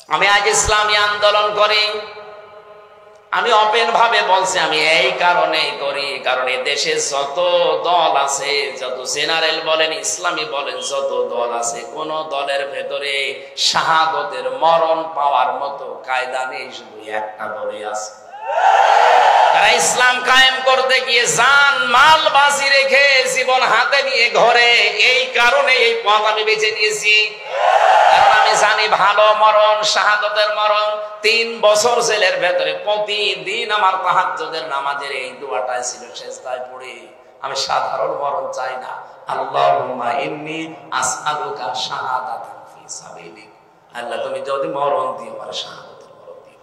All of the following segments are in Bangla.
আমি আজ ইসলামী আন্দোলন করি, আমি ওপেন ভাবে বলছি, আমি এই কারণেই করি, কারণ এই দেশে যত দল আছে, যত জেনারেল বলেন ইসলামী বলেন, যত দল আছে, কোন দলের ভেতরে শাহাদতের মরণ পাওয়ার মতো কায়দা নেই, শুধু একটা দলই আছে। তারা ইসলাম কায়েম করতে গিয়ে জান মাল বাজি রেখে জীবন হাতে নিয়ে ঘরে, এই কারণে এই পথ আমি বেছে নিয়েছি। কারণ আমি জানি ভালো মরণ, শাহাদতের মরণ। 3 বছর জেলের ভেতরে প্রতিদিন আমার তাহাজ্জুদের নামাজের এই দোয়াটাই ছিল, সেজদায় পড়ে আমি সাধারণ মরণ চাই না। আল্লাহুম্মা ইন্নী আসআলুকা শাহাদাতান ফি সাবিলিক। আল্লাহ তুমি যদি মরণ দিও, আমার শাহাদাতের মরণ দিও।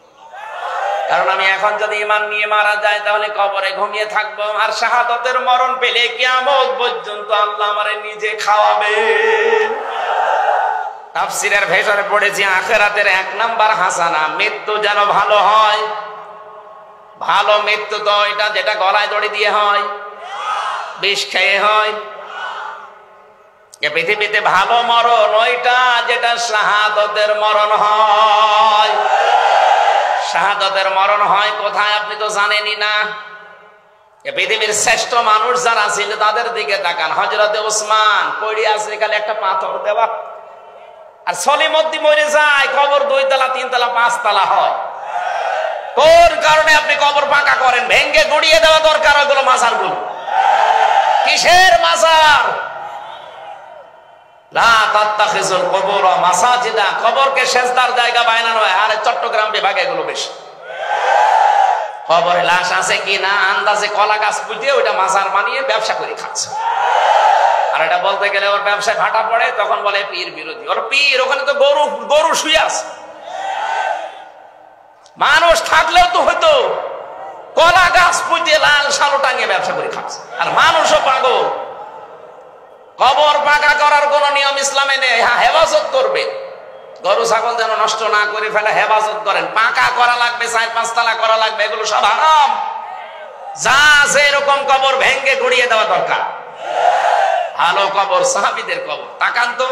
কারণ আমি এখন যদি ঈমান নিয়ে মারা যাই তাহলে কবরে ঘুমিয়ে থাকবো, আর শাহাদাতের মরণ পেলে কিয়ামত পর্যন্ত আল্লাহ আমারে নিজে খাওয়াবে। তাফসীরের ভেতরে পড়েছি আখিরাতের 1 নাম্বার হাসানা মৃত্যু যেন ভালো হয়। ভালো মৃত্যু তো এটা যেটা গলায় দড়ি দিয়ে হয়, বিষ খেয়ে হয়। এ পৃথিবীতে ভালো মরণ ওইটা যেটা শাহাদাতের মরণ হয়। শাহাদাতের মরণ হয় কোথায় আপনি তো জানেনই না। এ পৃথিবীর শ্রেষ্ঠ মানুষ যারা ছিল তাদের দিকে তাকান। হযরতে ওসমান পড়ে আছে খালি একটা পাথর দেওয়া, আর সলিমদ্দি মরে যায়, কবর 2 তলা 3 তলা 5 তলা হয়। কোন কারণে আপনি কবর পাকা করেন? ভেঙ্গে গুড়িয়ে দেওয়া দরকার ওগুলো মাজার গুলো। কিসের মাজার? লা তাত্তাখিজুল কুবুর মাসাজিদা, কবরকে সেজদার জায়গা বানানো হয়। আরে চট্টগ্রাম বিভাগে এগুলো বেশি। কবরে লাশ আছে কিনা আন্দাজে কলা গাছ পুঁতে ওইটা মাজার বানিয়ে ব্যবসা করে খাচ্ছে। আর এটা বলতে গেলে ওর ব্যবসায় ভাটা পড়ে, তখন বলে পীর বিরোধী। ওর পীর, ওখানে তো গরু শুয়ে আছে। মানুষ থাকলেও তো হয়তো কলা গাছ পুঁতে লাল শালো টাঙিয়ে ব্যবসা করে খাচ্ছে। আর মানুষও পাগল। কবর পাকা করার কোন নিয়ম ইসলামে নেই। হ্যাঁ, হেফাজত করবে, গরু ছাগল যেন নষ্ট না করে ফেলে হেফাজত করেন। পাকা করা লাগবে, 4-5 তলা করা লাগবে, এগুলো সব হারাম। যা আছে এরকম কবর ভেঙ্গে গুড়িয়ে দেওয়া দরকার। ভালো কবর সাহাবীদের কবর। তাকান তো,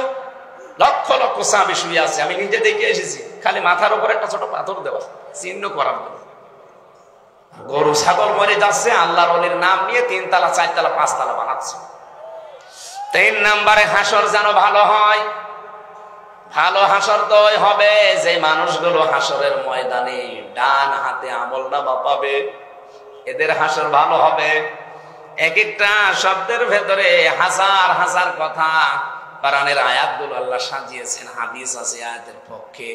লক্ষ লক্ষ সাহাবী শুয়ে আছে, আমি নিজে দেখে এসেছি। খালি মাথার উপর একটা ছোট পাথর দেওয়া, চিহ্ন করার জন্য। গরু ছাগল মরে যাচ্ছে, আল্লাহর ওলির নাম নিয়ে 3 তলা 4 তলা 5 তলা বানাচ্ছে। 3 নম্বরে হাসর যেন ভালো হয়। ভালো হাসর তো হবে যে মানুষগুলো হাসরের ময়দানে ডান হাতে আমলনামা পাবে, এদের হাসর ভালো হবে। এক একটা শব্দের ভেতরে হাজার হাজার কথা, কোরআনের আয়াতগুলো আল্লাহ সাজিয়েছেন, হাদিস আছে আয়াতের পক্ষে।